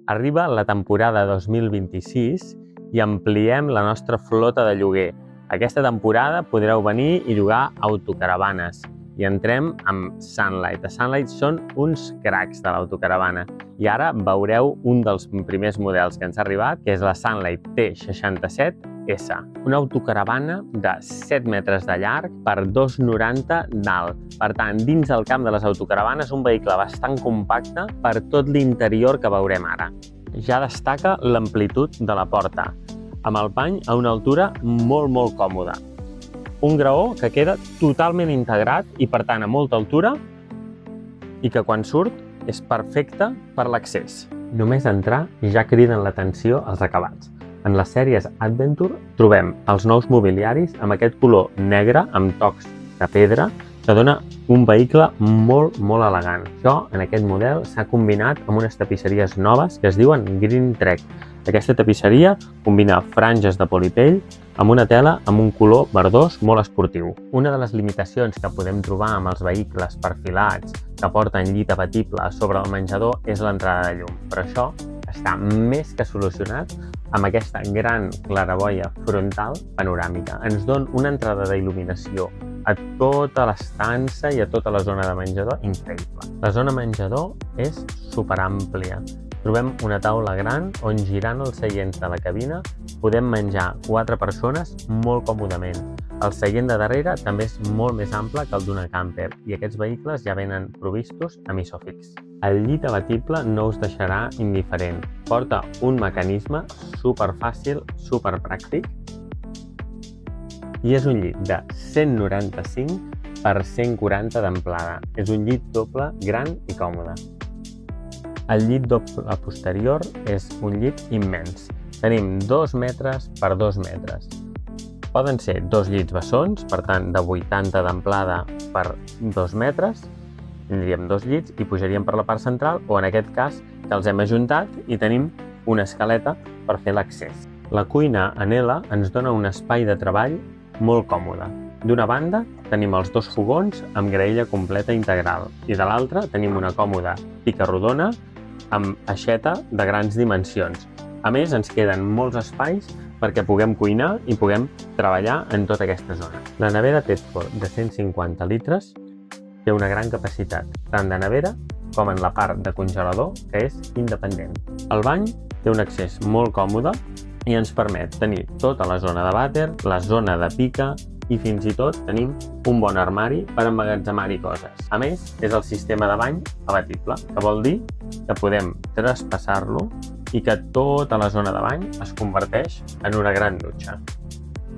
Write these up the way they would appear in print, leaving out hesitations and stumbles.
Arriba la temporada 2026 i ampliem la nostra flota de lloguer. Aquesta temporada podreu venir i llogar autocaravanes. I entrem amb Sunlight. A Sunlight són uns cracs de l'autocaravana. I ara veureu un dels primers models que ens ha arribat, que és la Sunlight T67S. Una autocaravana de 7 metres de llarg per 2,90 d'alt. Per tant, dins el camp de les autocaravanes, un vehicle bastant compacte per tot l'interior que veurem ara. Ja destaca l'amplitud de la porta, amb el pany a una altura molt còmoda. Un graó que queda totalment integrat i, per tant, a molta altura i que quan surt és perfecte per l'accés. Només entrar ja criden l'atenció els acabats. En les sèries Adventure trobem els nous mobiliaris amb aquest color negre amb tocs de pedra que dona un vehicle molt elegant. Això, en aquest model, s'ha combinat amb unes tapisseries noves que es diuen Green Trek. Aquesta tapisseria combina franges de polipell amb una tela amb un color verdós molt esportiu. Una de les limitacions que podem trobar amb els vehicles perfilats que porten llit abatible sobre el menjador és l'entrada de llum, però això està més que solucionat amb aquesta gran claraboia frontal panoràmica. Ens dona una entrada d'il·luminació a tota l'estança i a tota la zona de menjador increïble. La zona menjador és superàmplia. Trobem una taula gran on, girant els seients de la cabina, podem menjar 4 persones molt còmodament. El seient de darrere també és molt més ample que el d'una camper i aquests vehicles ja venen provistos amb Isofix. El llit abatible no us deixarà indiferent. Porta un mecanisme superfàcil, superpràctic i és un llit de 195 per 140 d'amplada. És un llit doble gran i còmode. El llit doble posterior és un llit immens. Tenim 2 metres per 2 metres. Poden ser 2 llits bessons, per tant de 80 d'amplada per 2 metres. Tindríem 2 llits i pujaríem per la part central, o en aquest cas que els hem ajuntat i tenim una escaleta per fer l'accés. La cuina en L ens dona un espai de treball molt còmode. D'una banda tenim els 2 fogons amb graella completa integral i de l'altra tenim una còmoda pica rodona amb aixeta de grans dimensions. A més, ens queden molts espais perquè puguem cuinar i puguem treballar en tota aquesta zona. La nevera Tedford de 150 litres té una gran capacitat, tant de nevera com en la part de congelador, que és independent. El bany té un accés molt còmode i ens permet tenir tota la zona de vàter, la zona de pica i fins i tot tenim un bon armari per emmagatzemar-hi coses. A més, és el sistema de bany abatible, que vol dir que podem traspassar-lo i que tota la zona de bany es converteix en una gran dutxa.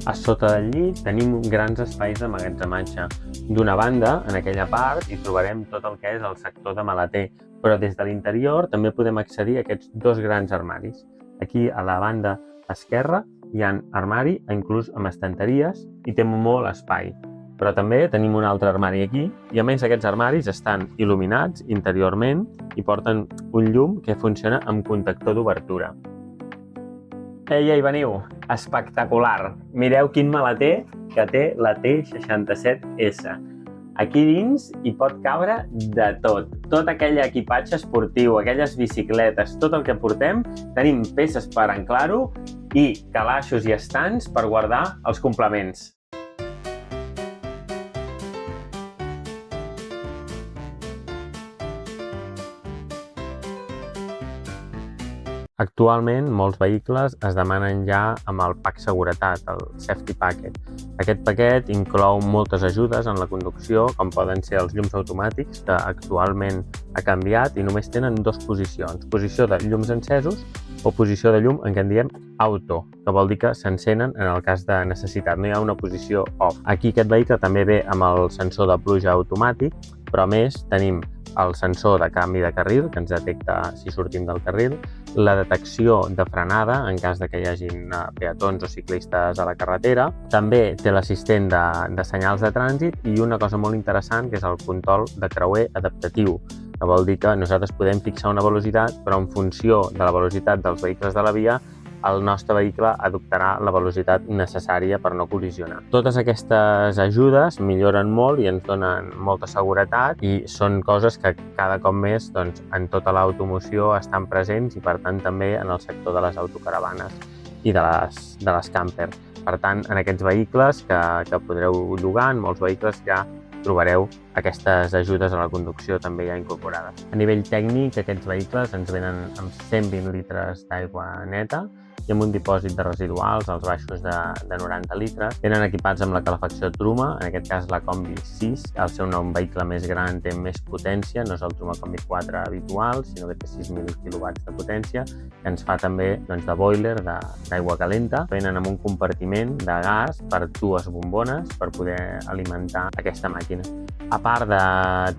A sota del llit tenim grans espais d'emmagatzematge. D'una banda, en aquella part, hi trobarem tot el que és el sector de maleter, però des de l'interior també podem accedir a aquests 2 grans armaris. Aquí, a la banda esquerra, hi ha armari, inclús amb estanteries, i té molt espai. Però també tenim un altre armari aquí, i a més aquests armaris estan il·luminats interiorment i porten un llum que funciona amb contactor d'obertura. Ei, veniu! Espectacular! Mireu quin maleter que té la T67S. Aquí dins hi pot cabre de tot. Tot aquell equipatge esportiu, aquelles bicicletes, tot el que portem, tenim peces per anclar-ho i calaixos i estants per guardar els complements. Actualment, molts vehicles es demanen ja amb el pack seguretat, el Safety Packet. Aquest paquet inclou moltes ajudes en la conducció, com poden ser els llums automàtics, que actualment ha canviat i només tenen 2 posicions. Posició de llums encesos o posició de llum en què en diem auto, que vol dir que s'encenen en el cas de necessitat. No hi ha una posició off. Aquí aquest vehicle també ve amb el sensor de pluja automàtic, però a més tenim el sensor de canvi de carril, que ens detecta si sortim del carril, la detecció de frenada en cas de que hi hagin peatons o ciclistes a la carretera. També té l'assistent de senyals de trànsit i una cosa molt interessant, que és el control de creuer adaptatiu, que vol dir que nosaltres podem fixar una velocitat, però en funció de la velocitat dels vehicles de la via el nostre vehicle adoptarà la velocitat necessària per no col·lisionar. Totes aquestes ajudes milloren molt i ens donen molta seguretat i són coses que cada cop més en tota l'automoció estan presents i per tant també en el sector de les autocaravanes i de les camper. Per tant, en aquests vehicles que podreu llogar, en molts vehicles ja trobareu aquestes ajudes a la conducció també ja incorporades. A nivell tècnic, aquests vehicles ens venen amb 120 litres d'aigua neta i amb un dipòsit de residuals als baixos de 90 litres. Venen equipats amb la calefacció Truma, en aquest cas la Combi 6. Al ser un vehicle més gran té més potència, no és el Truma Combi 4 habitual, sinó que té 6.000 kW de potència, que ens fa també de boiler d'aigua calenta. Venen amb un compartiment de gas per 2 bombones per poder alimentar aquesta màquina. A part de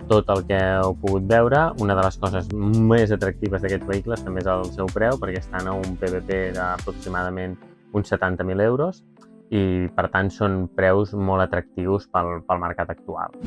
tot el que heu pogut veure, una de les coses més atractives d'aquests vehicles també és el seu preu, perquè estan a un PVP d'aproximadament uns 70.000 euros i per tant són preus molt atractius pel mercat actual.